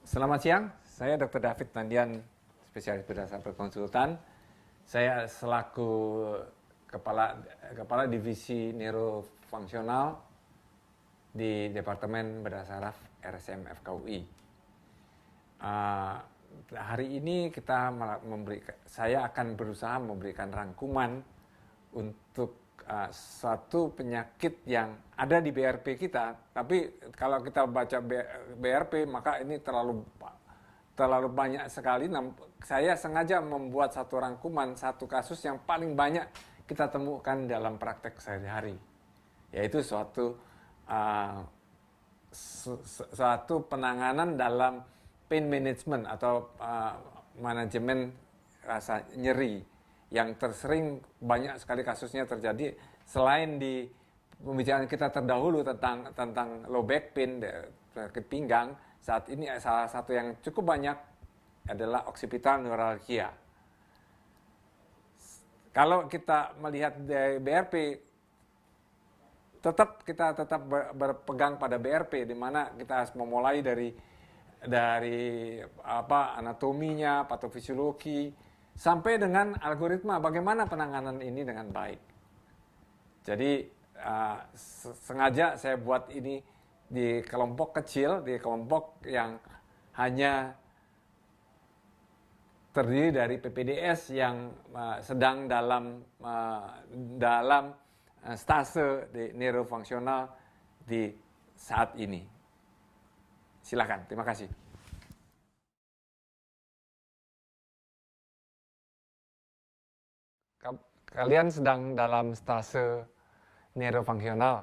Selamat siang, saya Dr. David Nandian, spesialis bedah sampel konsultan. Saya selaku kepala divisi neurofungsional di Departemen Bedah Saraf RSM FKUI. Hari ini saya akan berusaha memberikan rangkuman untuk suatu penyakit yang ada di BRP kita, tapi kalau kita baca BRP maka ini terlalu banyak sekali. Saya sengaja membuat satu rangkuman, satu kasus yang paling banyak kita temukan dalam praktek sehari-hari, yaitu suatu penanganan dalam pain management atau manajemen rasa nyeri yang tersering banyak sekali kasusnya terjadi. Selain di pembicaraan kita terdahulu tentang low back pain, sakit pinggang, saat ini salah satu yang cukup banyak adalah occipital neuralgia. Kalau kita melihat dari BRP, kita tetap berpegang pada BRP, di mana kita harus memulai dari anatominya, patofisiologi, sampai dengan algoritma bagaimana penanganan ini dengan baik. Jadi sengaja saya buat ini di kelompok kecil, di kelompok yang hanya terdiri dari PPDS yang sedang dalam stase di neurofungsional di saat ini. Silakan, terima kasih. Kalian sedang dalam stase neurofungsional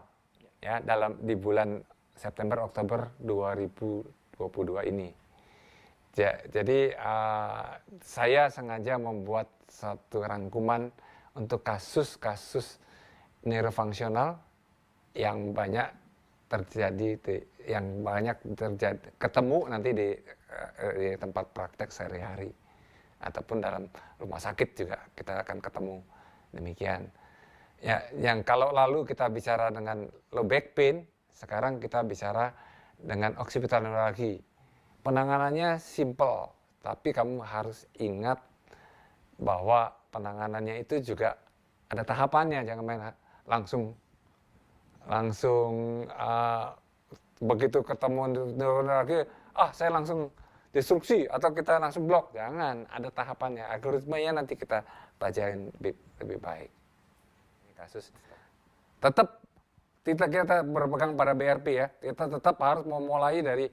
ya di bulan September Oktober 2022 ini. Jadi saya sengaja membuat satu rangkuman untuk kasus-kasus neurofungsional yang banyak terjadi ketemu nanti di tempat praktek sehari-hari ataupun dalam rumah sakit juga kita akan ketemu. Demikian. Ya, yang kalau lalu kita bicara dengan low back pain, sekarang kita bicara dengan occipital neuralgia. Penanganannya simple, tapi kamu harus ingat bahwa penanganannya itu juga ada tahapannya. Jangan main langsung begitu ketemu neuralgia, saya langsung destruksi atau kita langsung blok. Jangan, ada tahapannya. Algoritmanya nanti kita pelajarin lebih baik. Kasus tetap kita berpegang pada BRP ya. Kita tetap harus memulai dari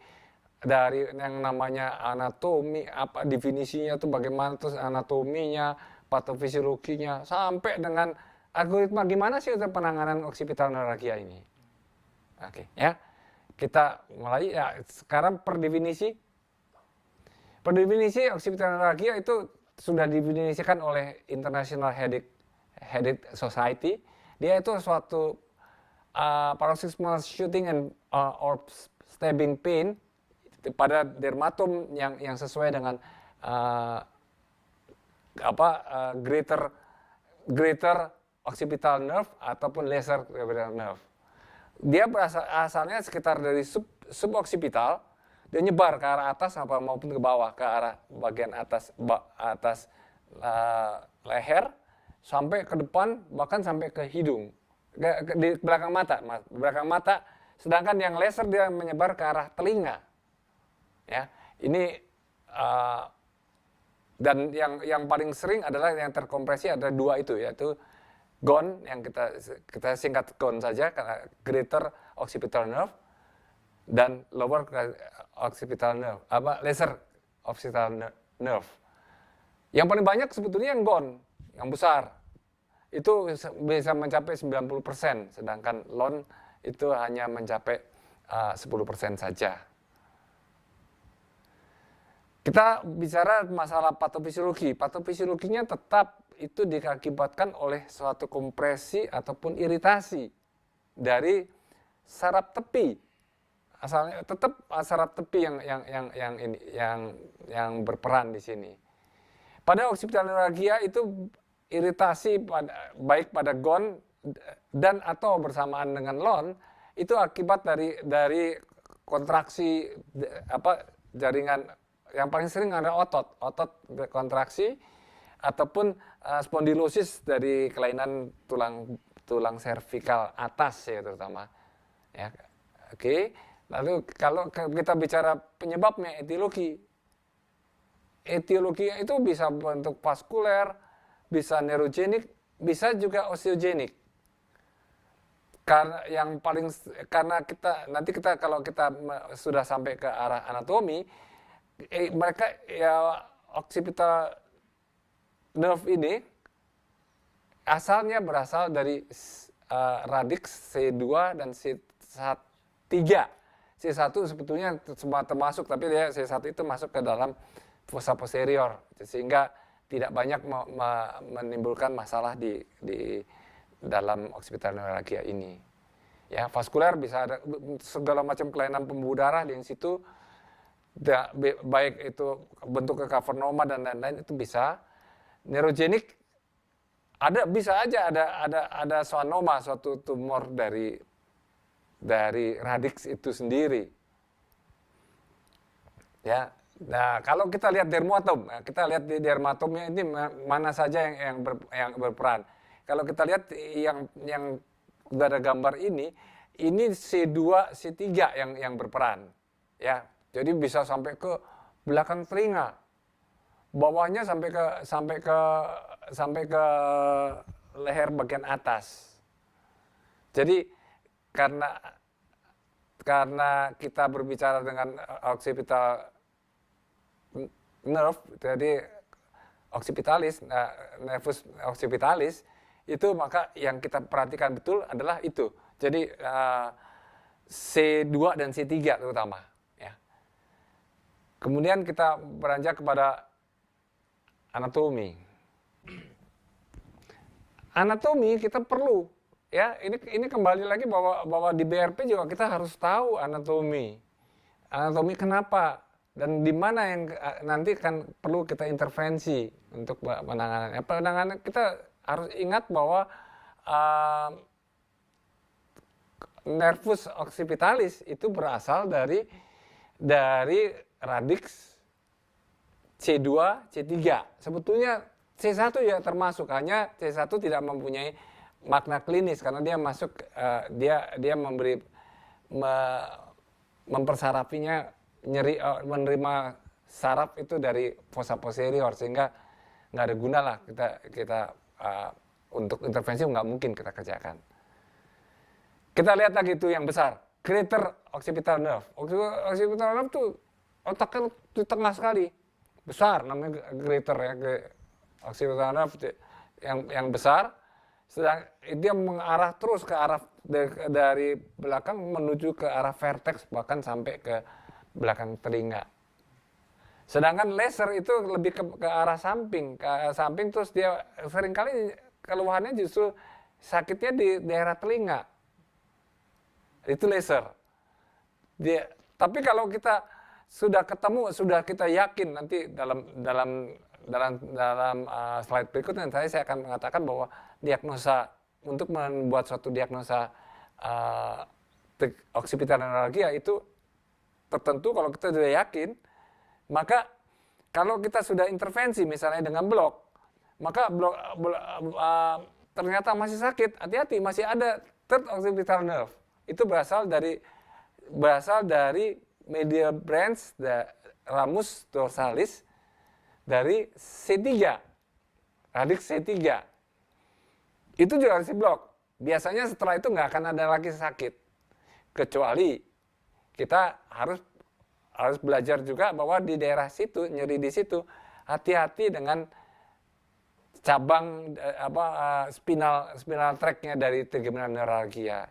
yang namanya anatomi, apa definisinya itu bagaimana, terus anatominya, patofisiologinya, sampai dengan algoritma gimana sih untuk penanganan occipital neuralgia ini. Oke, ya. Kita mulai ya. Sekarang per definisi occipital neuralgia itu sudah didefinisikan oleh International Headache Society. Dia itu suatu paroxysmal shooting and or stabbing pain pada dermatom yang sesuai dengan greater occipital nerve ataupun lesser occipital nerve. Dia asalnya sekitar dari suboccipital, dia nyebar ke arah atas maupun ke bawah, ke arah bagian atas leher sampai ke depan, bahkan sampai ke hidung, di belakang mata. Sedangkan yang laser dia menyebar ke arah telinga. Ya, ini dan yang paling sering adalah yang terkompresi ada dua itu, yaitu GON yang kita singkat GON saja, karena greater occipital nerve, dan lower occipital nerve, lesser occipital nerve. Yang paling banyak sebetulnya yang GON, yang besar. Itu bisa mencapai 90%, sedangkan LON itu hanya mencapai 10% saja. Kita bicara masalah patofisiologi. Patofisiologinya tetap itu diakibatkan oleh suatu kompresi ataupun iritasi dari saraf tepi. Asalnya tetap saraf tepi yang berperan di sini. Pada occipital neuralgia itu iritasi baik pada GON dan atau bersamaan dengan LON itu akibat dari kontraksi jaringan yang paling sering ada otot kontraksi ataupun spondilosis dari kelainan tulang servikal atas ya terutama. Ya, oke. Lalu kalau kita bicara penyebabnya etiologi itu bisa bentuk vaskuler, bisa neurogenik, bisa juga osteogenik. Karena kita kalau kita sudah sampai ke arah anatomi, mereka ya occipital nerve ini asalnya berasal dari radix C2 dan C3. C1 sebetulnya semua termasuk, tapi dia C1 itu masuk ke dalam fossa posterior sehingga tidak banyak menimbulkan masalah di dalam occipital neuralgia ini. Ya, vaskuler bisa ada segala macam kelainan pembuluh darah di situ, baik itu bentuk cavernoma dan lain-lain itu bisa. Neurogenik bisa aja ada schwannoma, suatu tumor dari radix itu sendiri. Ya. Nah, kalau kita lihat dermatom, kita lihat di dermatomnya ini mana saja yang berperan. Kalau kita lihat yang ada gambar ini C2, C3 yang berperan. Ya. Jadi bisa sampai ke belakang telinga. Bawahnya sampai ke leher bagian atas. Jadi karena kita berbicara dengan occipital nerve, jadi occipitalis, nervus occipitalis, itu maka yang kita perhatikan betul adalah itu. Jadi C2 dan C3 terutama. Ya. Kemudian kita beranjak kepada anatomi. Anatomi kita perlu, ya ini kembali lagi bahwa di BRP juga kita harus tahu anatomi. Anatomi kenapa? Dan di mana yang nanti kan perlu kita intervensi untuk penanganannya. Penanganan kita harus ingat bahwa nervus occipitalis itu berasal dari radix C2, C3. Sebetulnya C1 ya termasuk, hanya C1 tidak mempunyai makna klinis karena dia masuk dia mempersarafinya menerima saraf itu dari fossa posterior sehingga nggak ada guna lah kita untuk intervensi nggak mungkin kita kerjakan. Kita lihat lagi itu yang besar, greater occipital nerve. Occipital nerve itu otaknya di tengah sekali, besar namanya greater ya, occipital nerve yang besar. Sedang dia mengarah terus ke arah dari belakang menuju ke arah vertex bahkan sampai ke belakang telinga. Sedangkan laser itu lebih ke arah samping, terus dia seringkali keluhannya justru sakitnya di daerah telinga. Itu laser. Tapi kalau kita sudah ketemu, sudah kita yakin nanti dalam slide berikutnya saya akan mengatakan bahwa diagnosa untuk membuat suatu diagnosa occipital neuralgia itu tertentu kalau kita sudah yakin, maka kalau kita sudah intervensi misalnya dengan blok, maka ternyata masih sakit, hati-hati masih ada third occipital nerve. Itu berasal dari medial branch ramus dorsalis dari C3, radix C3. Itu juga harus diblok. Biasanya setelah itu nggak akan ada lagi sakit, kecuali kita harus belajar juga bahwa di daerah situ, nyeri di situ, hati-hati dengan cabang spinal tract-nya dari trigeminal neuralgia.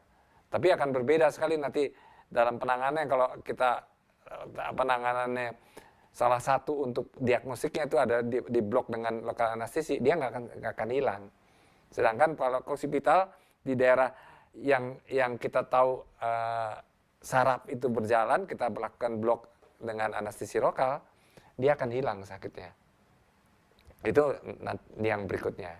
Tapi akan berbeda sekali nanti dalam penanganannya kalau kita penanganannya salah satu untuk diagnosiknya itu ada di blok dengan lokal anestesi, dia nggak akan hilang. Sedangkan kalau occipital di daerah yang kita tahu saraf itu berjalan, kita melakukan blok dengan anestesi lokal, dia akan hilang sakitnya. Itu yang berikutnya.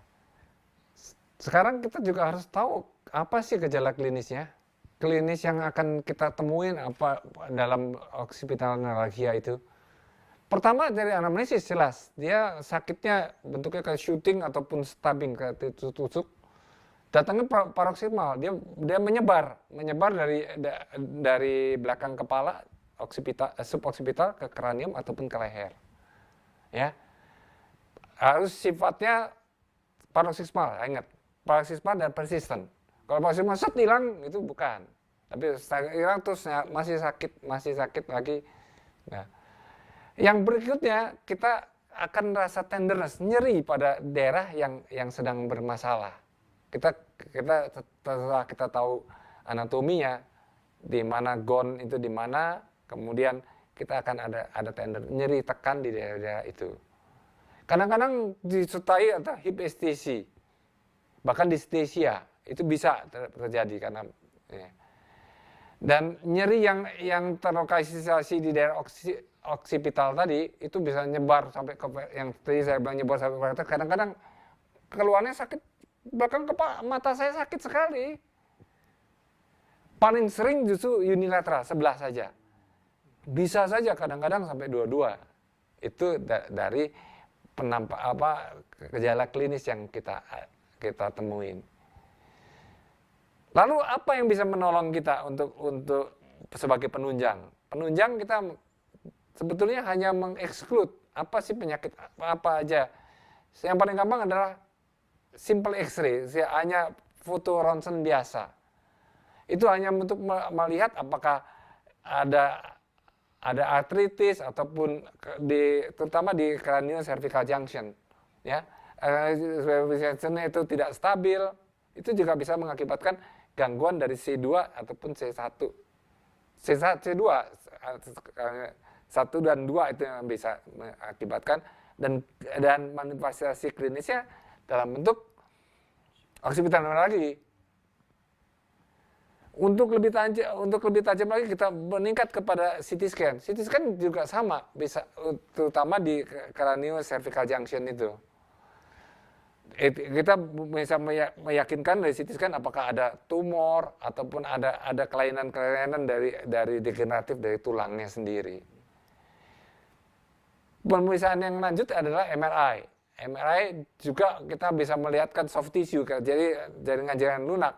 Sekarang kita juga harus tahu apa sih gejala klinisnya. klinis yang akan kita temuin apa dalam occipital neuralgia itu? Pertama dari anamnesis jelas, dia sakitnya bentuknya kayak shooting ataupun stabbing, kayak tusuk. Datangnya paroksimal, dia menyebar dari belakang kepala, suboccipital ke kranium ataupun ke leher. Ya. Harus sifatnya paroksimal, ingat. Paroksimal dan persisten. Kalau paroksimal set hilang itu bukan. Tapi hilang terus masih sakit lagi. Nah, yang berikutnya kita akan rasa tenderness, nyeri pada daerah yang sedang bermasalah. Setelah kita tahu anatominya, di mana gone itu di mana, kemudian kita akan ada tender, nyeri tekan di daerah itu. Kadang-kadang disertai atau hipestesi, bahkan distesia, itu bisa terjadi karena ya. Dan nyeri yang terlokalisasi di daerah occipital tadi itu bisa nyebar sampai ke yang tadi saya bilang nyebar sampai ke kadang-kadang keluarnya sakit belakang kepala, mata saya sakit sekali. Paling sering justru unilateral, sebelah saja. Bisa saja kadang-kadang sampai dua-dua. Itu dari gejala klinis yang kita temuin. Lalu apa yang bisa menolong kita untuk sebagai penunjang? Penunjang kita sebetulnya hanya mengeksklud apa sih penyakit apa aja. Yang paling gampang adalah simple X-ray, hanya foto ronsen biasa. Itu hanya untuk melihat apakah ada artritis ataupun terutama di craniocervical junction, ya. Cervical itu tidak stabil, itu juga bisa mengakibatkan gangguan dari C2 ataupun C1. C2, 1 dan 2 itu yang bisa mengakibatkan dan manifestasi klinisnya dalam bentuk occipital neuralgia. Untuk lebih tajam lagi kita meningkat kepada CT scan. CT scan juga sama, bisa terutama di craniocervical junction itu. Kita bisa meyakinkan dari CT scan apakah ada tumor ataupun ada kelainan-kelainan dari degeneratif dari tulangnya sendiri. Pemeriksaan yang lanjut adalah MRI. MRI juga kita bisa melihatkan soft tissue, jadi jaringan-jaringan lunak.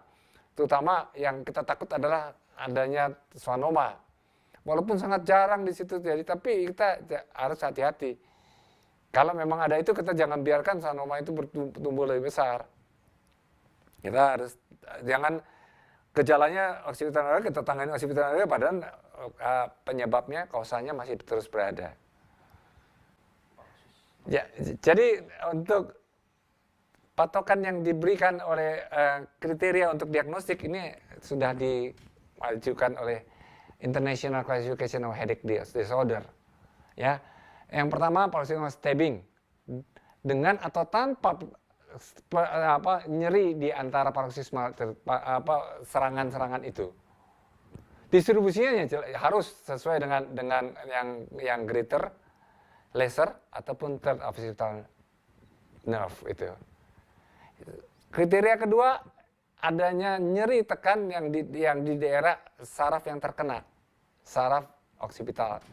Terutama yang kita takut adalah adanya schwannoma. Walaupun sangat jarang di situ jadi, tapi kita harus hati-hati. Kalau memang ada itu, kita jangan biarkan schwannoma itu bertumbuh lebih besar. Kita harus jangan gejalanya occipital neuralgia kita tangani occipital neuralgia padahal penyebabnya kausanya masih terus berada. Ya, jadi untuk patokan yang diberikan oleh kriteria untuk diagnostik ini sudah diajukan oleh International Classification of Headache Disorder. Ya, yang pertama paroxysmal stabbing dengan atau tanpa nyeri di antara paroxysmal serangan-serangan itu. Distribusinya harus sesuai dengan yang greater, lesser ataupun third occipital nerve itu. Kriteria kedua, adanya nyeri tekan yang di daerah saraf yang terkena, saraf occipital.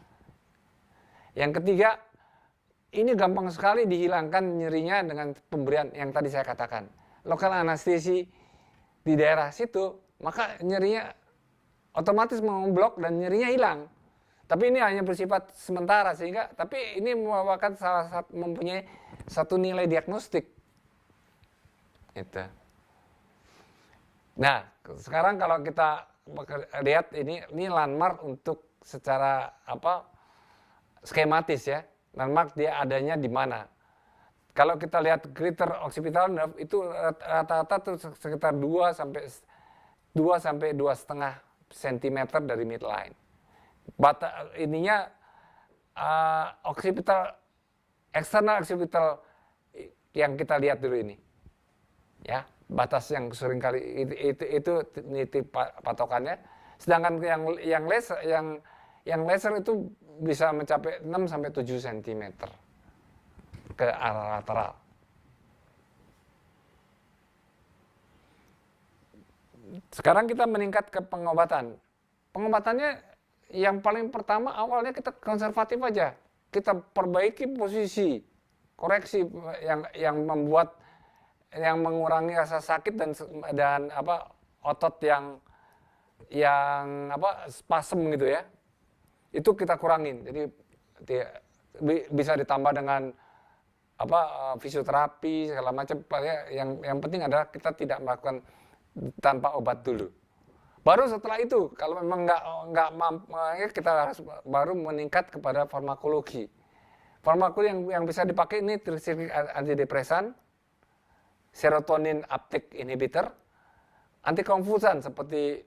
Yang ketiga, ini gampang sekali dihilangkan nyerinya dengan pemberian yang tadi saya katakan. Lokal anestesi di daerah situ, maka nyerinya otomatis memblok dan nyerinya hilang. Tapi ini hanya bersifat sementara tapi ini merupakan mempunyai satu nilai diagnostik. Itu. Nah, sekarang kalau kita lihat ini landmark untuk secara skematis ya. Landmark dia adanya di mana. Kalau kita lihat greater occipital nerve itu rata-rata tuh sekitar 2 sampai 2,5 cm dari midline. Ininya eksternal occipital yang kita lihat dulu ini, ya batas yang sering kali itu patokannya. Sedangkan yang laser itu bisa mencapai 6 sampai 7 cm ke arah lateral. Sekarang kita meningkat ke pengobatan. Pengobatannya yang paling pertama awalnya kita konservatif aja. Kita perbaiki posisi, koreksi yang membuat yang mengurangi rasa sakit dan apa otot yang apa spasem gitu ya. Itu kita kurangin. Jadi bisa ditambah dengan apa fisioterapi segala macam. Yang penting adalah kita tidak melakukan tanpa obat dulu. Baru setelah itu, kalau memang nggak mampu, kita harus baru meningkat kepada farmakologi. Farmakologi yang bisa dipakai ini trisiklik antidepresan, serotonin uptake inhibitor, antikonvulsan seperti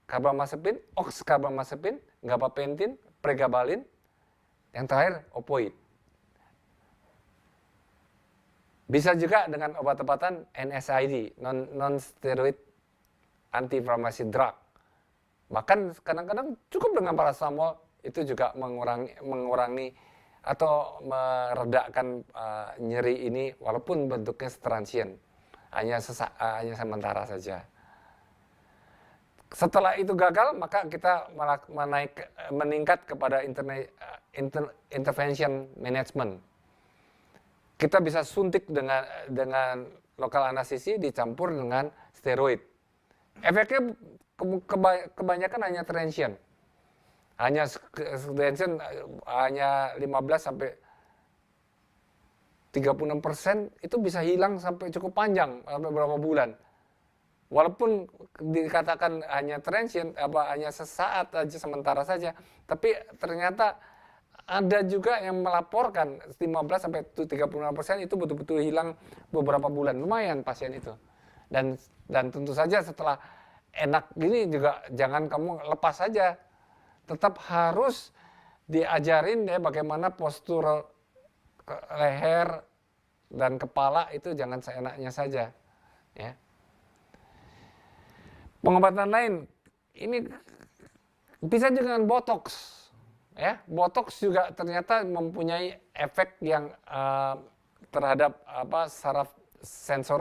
karbamazepin, oxkarbamazepin, gabapentin, pregabalin, yang terakhir opioid. Bisa juga dengan obat-obatan NSAID, non-steroid anti-inflammasi drug. Bahkan kadang-kadang cukup dengan paracetamol itu juga mengurangi atau meredakan nyeri ini walaupun bentuknya transient, hanya sementara saja. Setelah itu gagal, maka kita meningkat kepada intervention management. Kita bisa suntik dengan lokal anestesi dicampur dengan steroid. Efeknya kebanyakan hanya transient. Hanya 15 sampai 36% itu bisa hilang sampai cukup panjang, sampai beberapa bulan. Walaupun dikatakan hanya transient, hanya sesaat aja, sementara saja, tapi ternyata ada juga yang melaporkan 15 sampai 36% itu betul-betul hilang beberapa bulan. Lumayan pasien itu. Dan tentu saja setelah enak gini juga jangan kamu lepas saja. Tetap harus diajarin ya bagaimana postur leher dan kepala itu jangan seenaknya saja. Ya. Pengobatan lain ini bisa dengan botox. Ya, botox juga ternyata mempunyai efek yang terhadap saraf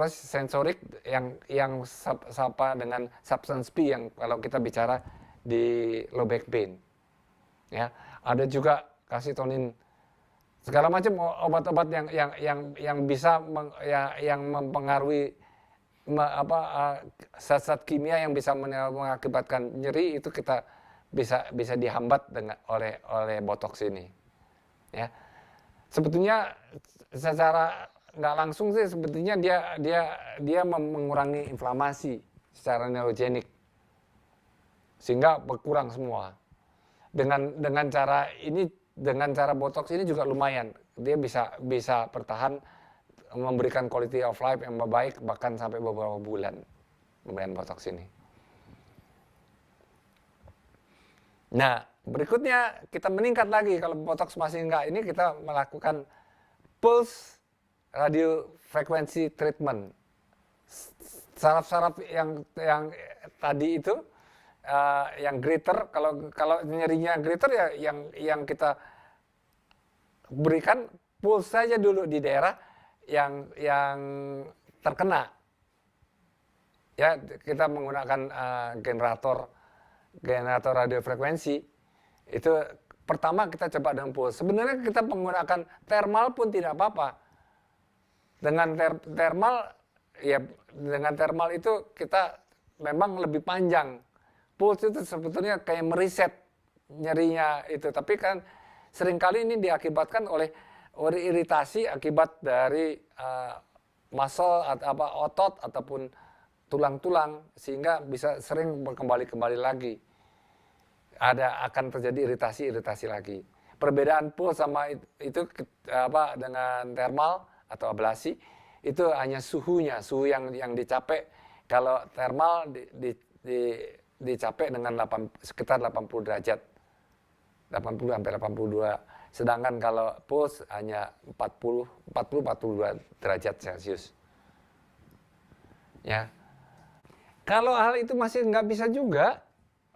sensorik yang sama dengan substance P yang kalau kita bicara di low back pain. Ya, ada juga kalsitonin, segala macam obat-obat yang bisa yang mempengaruhi zat-zat kimia yang bisa mengakibatkan nyeri itu kita bisa dihambat oleh botox ini. Ya, sebetulnya secara nggak langsung sih sebetulnya dia mengurangi inflamasi secara neurogenik sehingga berkurang semua. Dengan cara botox ini juga lumayan, dia bisa bertahan memberikan quality of life yang baik bahkan sampai beberapa bulan pemberian botox ini. Nah, berikutnya kita meningkat lagi kalau botox masih enggak, ini kita melakukan pulse radio frequency treatment. Saraf-saraf yang tadi itu yang greater, kalau nyerinya greater ya yang kita berikan pulse saja dulu di daerah yang terkena. Ya, kita menggunakan generator radio frekuensi. Itu pertama kita coba dengan pulse. Sebenarnya kita menggunakan thermal pun tidak apa-apa. Dengan thermal itu kita memang lebih panjang. Pulse itu sebetulnya kayak meriset nyerinya itu, tapi kan seringkali ini diakibatkan oleh iritasi akibat dari muscle atau otot ataupun tulang-tulang sehingga bisa sering kembali lagi. Akan terjadi iritasi lagi. Perbedaan pulse sama itu dengan thermal atau ablasi itu hanya suhu yang dicapai. Kalau thermal dicapai dengan sekitar 80 derajat. 80 sampai 82. Sedangkan kalau pulse hanya 40-42 derajat Celcius. Ya. Kalau hal itu masih nggak bisa juga,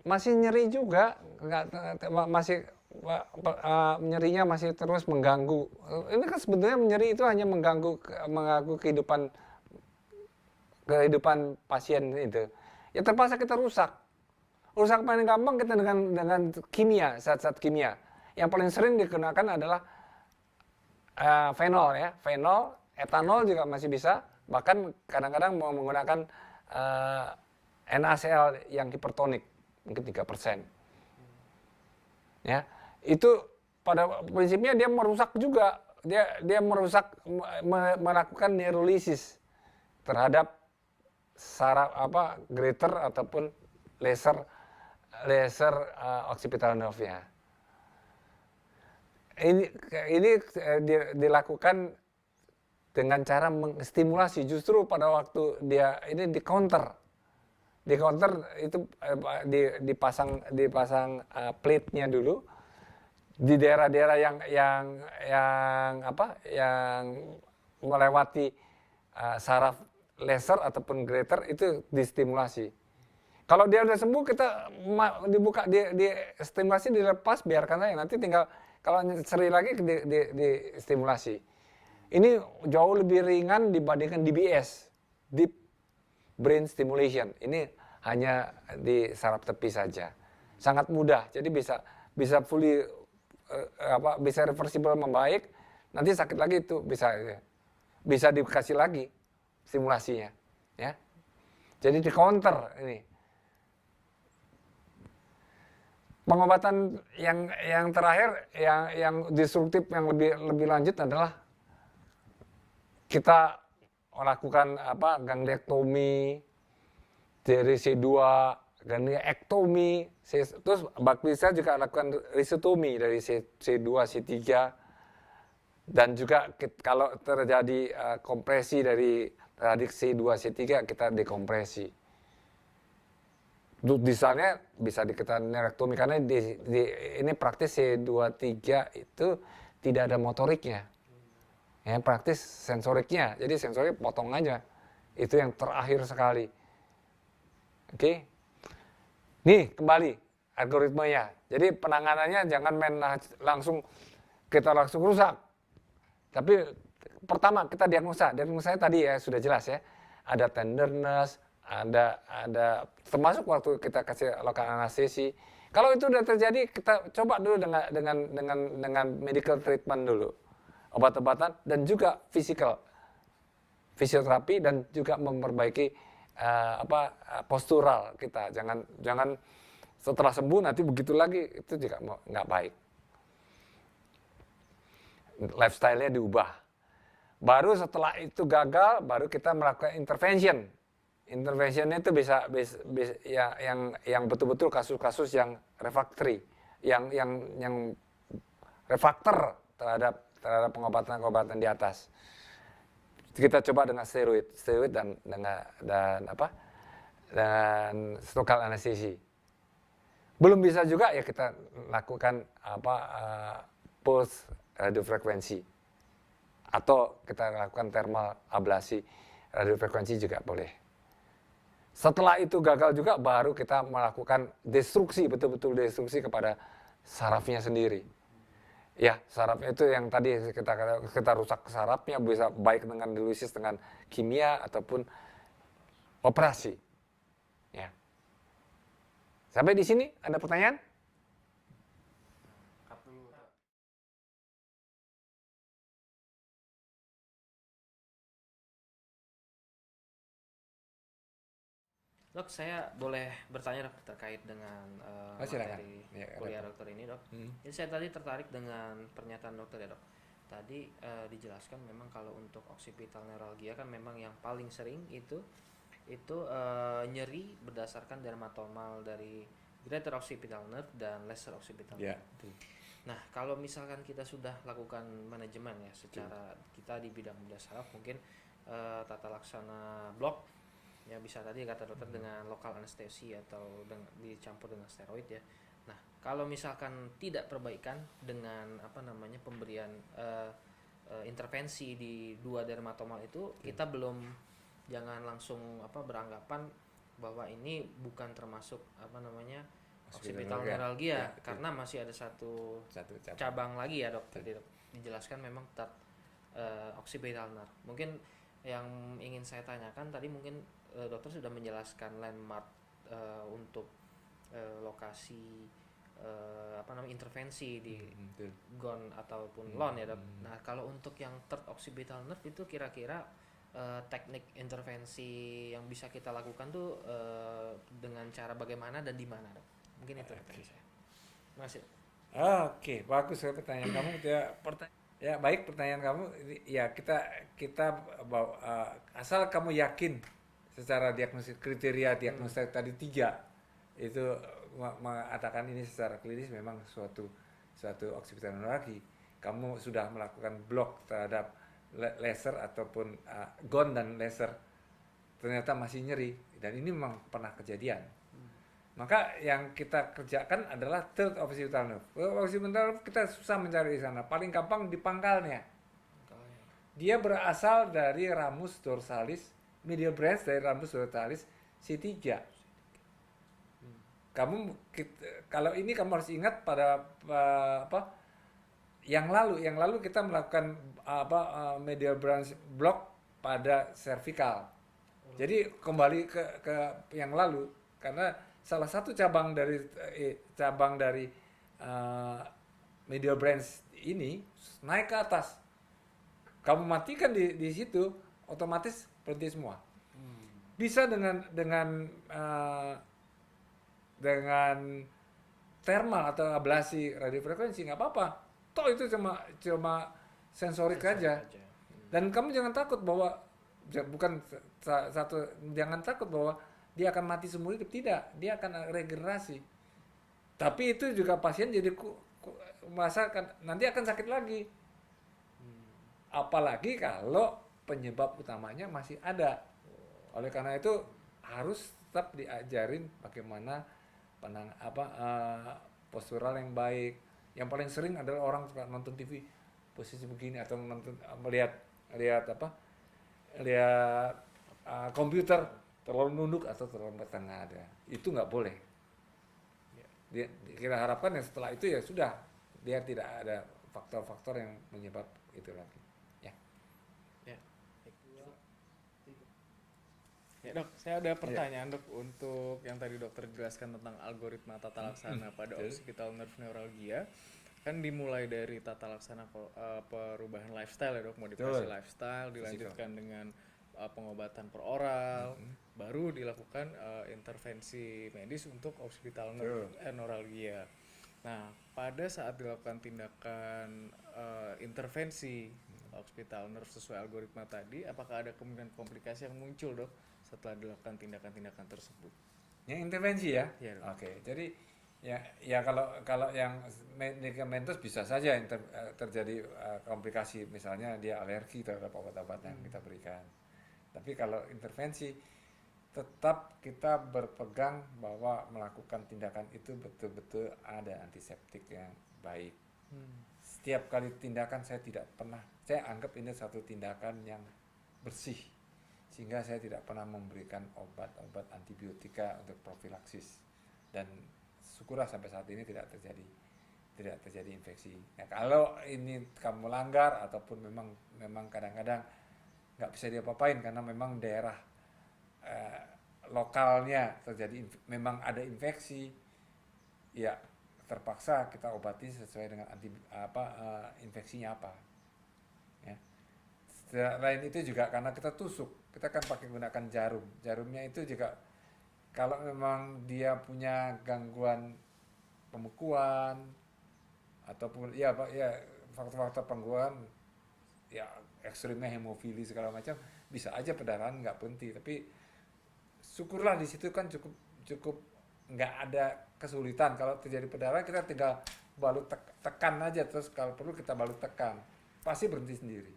masih nyeri juga, nyerinya masih terus mengganggu. Ini kan sebenarnya nyeri itu hanya mengganggu kehidupan pasien itu. ya terpaksa kita rusak. Rusak paling gampang kita dengan kimia, zat-zat kimia. Yang paling sering digunakan adalah fenol ya, fenol, etanol juga masih bisa. Bahkan kadang-kadang mau menggunakan NaCl yang hipertonik, mungkin 3%. Ya, itu pada prinsipnya dia merusak juga, dia merusak, melakukan neurolisis terhadap saraf greater ataupun laser occipital nerve-nya. Ini dilakukan dengan cara mengstimulasi, justru pada waktu dia ini di counter itu dipasang plate-nya dulu di daerah-daerah yang melewati saraf laser ataupun greater, itu distimulasi. Kalau dia udah sembuh, kita dibuka, di stimulasi, dilepas, biarkan saja. Nanti tinggal kalau seri lagi di stimulasi. Ini jauh lebih ringan dibandingkan DBS, Deep Brain Stimulation. Ini hanya di saraf tepi saja. Sangat mudah. Jadi bisa fully bisa reversible, membaik. Nanti sakit lagi itu bisa dikasih lagi stimulasinya, ya. Jadi di counter ini. Pengobatan yang terakhir, yang destruktif, yang lebih lanjut adalah kita melakukan gangrektomi dari C2, gangrektomi, terus bisa juga lakukan risotomi dari C2, C3, dan juga kalau terjadi kompresi dari C2, C3, kita dekompresi. Di sana bisa kita nerektomi, karena ini praktis C2, 3 itu tidak ada motoriknya. Ya, praktis sensoriknya. Jadi sensorik potong aja. Itu yang terakhir sekali. Oke. Nih, kembali algoritmenya. Jadi penanganannya jangan kita langsung rusak. Tapi pertama kita diagnosa. Diagnosanya tadi ya sudah jelas ya. Ada tenderness, ada termasuk waktu kita kasih lokal anestesi. Kalau itu sudah terjadi, kita coba dulu dengan medical treatment dulu, obat-obatan, dan juga fisioterapi, dan juga memperbaiki postural kita. Jangan setelah sembuh nanti begitu lagi, itu juga nggak baik. Lifestyle-nya diubah. Baru setelah itu gagal, baru kita melakukan intervention. Interventionnya itu bisa yang betul-betul kasus-kasus yang refractory, yang refraktor terhadap pengobatan di atas. Kita coba dengan steroid dan lokal anestesi. Belum bisa juga ya kita lakukan pulse radiofrekuensi, atau kita lakukan thermal ablasi radiofrekuensi juga boleh. Setelah itu gagal juga, baru kita melakukan destruksi, betul-betul destruksi kepada sarafnya sendiri. Ya, sarafnya itu yang tadi kita rusak sarafnya, bisa baik dengan dialisis, dengan kimia, ataupun operasi. Ya. Sampai di sini ada pertanyaan? Dok, saya boleh bertanya dok terkait dengan materi kuliah dokter ini dok. Jadi saya tadi tertarik dengan pernyataan dokter ya dok. Tadi dijelaskan memang kalau untuk occipital neuralgia kan memang yang paling sering itu nyeri berdasarkan dermatomal dari greater occipital nerve dan lesser occipital nerve. Nah, kalau misalkan kita sudah lakukan manajemen ya secara kita di bidang bedah saraf, mungkin tata laksana blok ya, bisa tadi kata dokter dengan lokal anestesi atau dicampur dengan steroid ya. Nah, kalau misalkan tidak perbaikan dengan pemberian intervensi di dua dermatomal itu, kita jangan langsung beranggapan bahwa ini bukan termasuk occipital neuralgia, karena masih ada satu cabang lagi ya dok. Tadi dok dijelaskan memang occipital nerve. Mungkin yang ingin saya tanyakan tadi, mungkin dokter sudah menjelaskan landmark untuk lokasi intervensi di GON ataupun LON ya, Dok. Nah, kalau untuk yang third occipital nerve itu kira-kira teknik intervensi yang bisa kita lakukan tuh dengan cara bagaimana dan di mana, Dok? Mungkin itu yang tadi saya. Makasih, Dok. Oke, bagus ya pertanyaan kamu. Ya, baik pertanyaan kamu. Ya, kita asal kamu yakin secara diagnosis kriteria diagnosis tadi 3 itu mengatakan ini secara klinis memang suatu occipital neuralgia. Kamu sudah melakukan blok terhadap laser ataupun GON dan laser, ternyata masih nyeri, dan ini memang pernah kejadian. Maka yang kita kerjakan adalah third occipital nerve. Occipital nerve kita susah mencari di sana. Paling gampang di pangkalnya. Dia berasal dari ramus dorsalis, medial branch dari ramus dorsalis C3. Kalau ini kamu harus ingat pada yang lalu kita melakukan medial branch block pada cervical. Jadi kembali ke yang lalu, karena salah satu cabang dari medial branch ini naik ke atas. Kamu matikan di situ, otomatis berhenti semua. Bisa dengan thermal atau ablasi radiofrekuensi nggak apa-apa. Toh itu cuma sensorik aja. Dan kamu jangan takut bahwa jangan takut bahwa dia akan mati seumur hidup. Tidak, dia akan regenerasi. Tapi itu juga pasien jadi nanti akan sakit lagi. Apalagi kalau penyebab utamanya masih ada. Oleh karena itu harus tetap diajarin bagaimana postural yang baik. Yang paling sering adalah orang suka nonton TV posisi begini atau melihat komputer terlalu nunduk atau terlalu tengah ada. Itu nggak boleh. Kita harapkan yang setelah itu ya sudah, dia tidak ada faktor-faktor yang menyebab itu lagi. Ya dok, saya ada pertanyaan dok untuk yang tadi dokter jelaskan tentang algoritma tata laksana pada occipital nerve neuralgia. Kan dimulai dari tata laksana perubahan lifestyle ya dok, modifikasi lifestyle, dilanjutkan dengan pengobatan per oral, baru dilakukan intervensi medis untuk occipital nerve neuralgia. Nah, pada saat dilakukan tindakan intervensi occipital nerve sesuai algoritma tadi, apakah ada kemungkinan komplikasi yang muncul dok setelah dilakukan tindakan-tindakan tersebut? Yang intervensi ya? Ya dok. Oke, jadi ya kalau yang medikamentos bisa saja terjadi komplikasi, misalnya dia alergi terhadap obat-obat yang kita berikan. Tapi kalau intervensi, tetap kita berpegang bahwa melakukan tindakan itu betul-betul ada antiseptik yang baik. Setiap kali tindakan saya anggap ini satu tindakan yang bersih, sehingga saya tidak pernah memberikan obat-obat antibiotika untuk profilaksis, dan syukurlah sampai saat ini tidak terjadi infeksi. Nah, kalau ini kamu langgar ataupun memang kadang-kadang nggak bisa diapa-apain karena memang daerah lokalnya memang ada infeksi, ya terpaksa kita obati sesuai dengan infeksinya apa. Ya. Selain itu juga karena kita tusuk, kita kan gunakan jarum. Jarumnya itu juga kalau memang dia punya gangguan pembekuan ataupun faktor-faktor pembekuan, ya ekstrimnya hemofili segala macam, bisa aja perdarahan nggak berhenti. Tapi syukurlah di situ kan cukup nggak ada kesulitan. Kalau terjadi perdarahan kita tinggal balut tekan aja, terus kalau perlu kita balut tekan, pasti berhenti sendiri.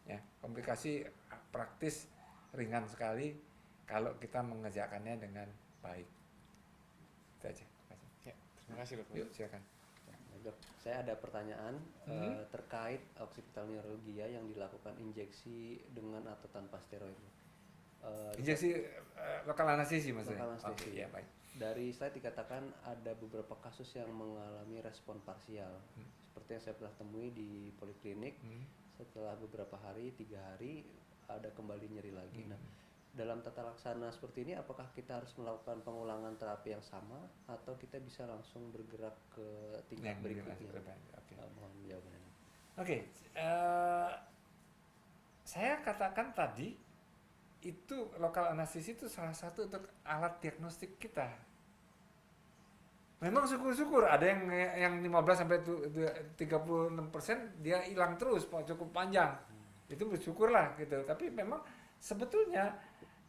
Ya, komplikasi praktis ringan sekali kalau kita mengerjakannya dengan baik. Itu aja. Ya, terima kasih dok. Yuk, silakan. Dok, saya ada pertanyaan terkait occipital neuralgia yang dilakukan injeksi dengan atau tanpa steroid. Injeksi lokal anestesi maksudnya. Lokal anestesi. Ya, baik. Dari slide dikatakan ada beberapa kasus yang mengalami respon parsial. Seperti yang saya pernah temui di poliklinik, setelah beberapa hari, 3 hari, ada kembali nyeri lagi. Nah, dalam tata laksana seperti ini apakah kita harus melakukan pengulangan terapi yang sama atau kita bisa langsung bergerak ke tingkat berikutnya? Oke. Mohon jawabannya. Oke, saya katakan tadi itu lokal anestesi itu salah satu untuk alat diagnostik kita. Memang syukur-syukur ada yang 15 sampai 36% dia hilang terus cukup panjang. Itu bersyukurlah gitu. Tapi memang sebetulnya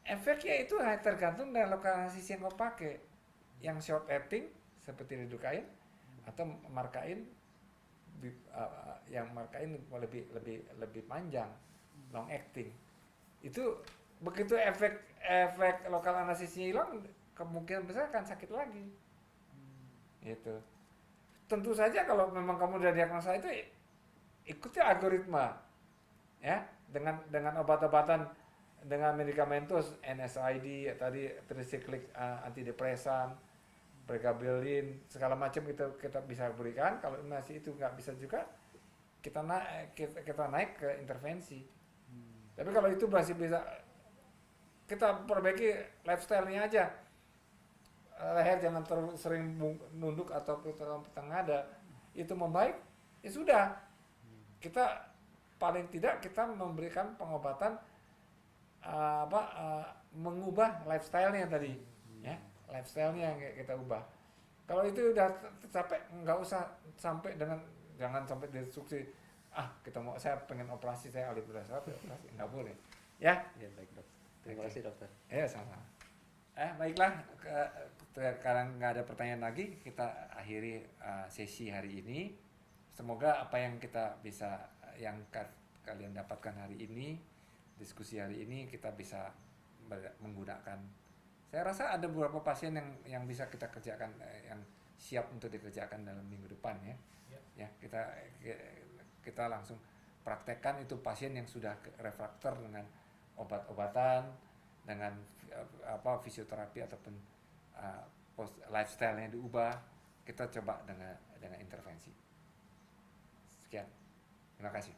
efeknya itu tergantung dari lokal anestesi yang kau pakai. Yang short acting seperti lidocaine atau markain yang markain lebih panjang, long acting. Itu begitu efek lokal anestesinya hilang, kemungkinan besar akan sakit lagi. Gitu. Tentu saja kalau memang kamu udah diagnosa itu ikuti algoritma, ya, dengan obat-obatan, dengan medikamentos, NSAID tadi tricyclic antidepresan, pregabalin, segala macam kita bisa berikan. Kalau masih itu nggak bisa juga, kita naik ke intervensi. Tapi kalau itu masih bisa, kita perbaiki lifestyle-nya aja. Leher jangan terlalu sering nunduk atau ke tengah ada, itu membaik, ya sudah. Kita paling tidak kita memberikan pengobatan mengubah lifestyle-nya tadi, ya, lifestyle-nya yang kita ubah. Kalau itu udah tercapai, nggak usah sampai jangan sampai destruksi. Kita mau, saya pengen operasi, saya ahli bedah saraf, operasi, nggak boleh, ya. Ya baik dok. Terima kasih dokter. Ya sama. Baiklah, sekarang nggak ada pertanyaan lagi, kita akhiri sesi hari ini. Semoga apa yang kita bisa, yang kalian dapatkan hari ini, diskusi hari ini, kita bisa menggunakan. Saya rasa ada beberapa pasien yang bisa kita kerjakan, yang siap untuk dikerjakan dalam minggu depan, ya. Ya, kita langsung praktekkan itu pasien yang sudah refraktor dengan obat-obatan, dengan fisioterapi ataupun lifestyle-nya diubah, kita coba dengan intervensi. Sekian, terima kasih.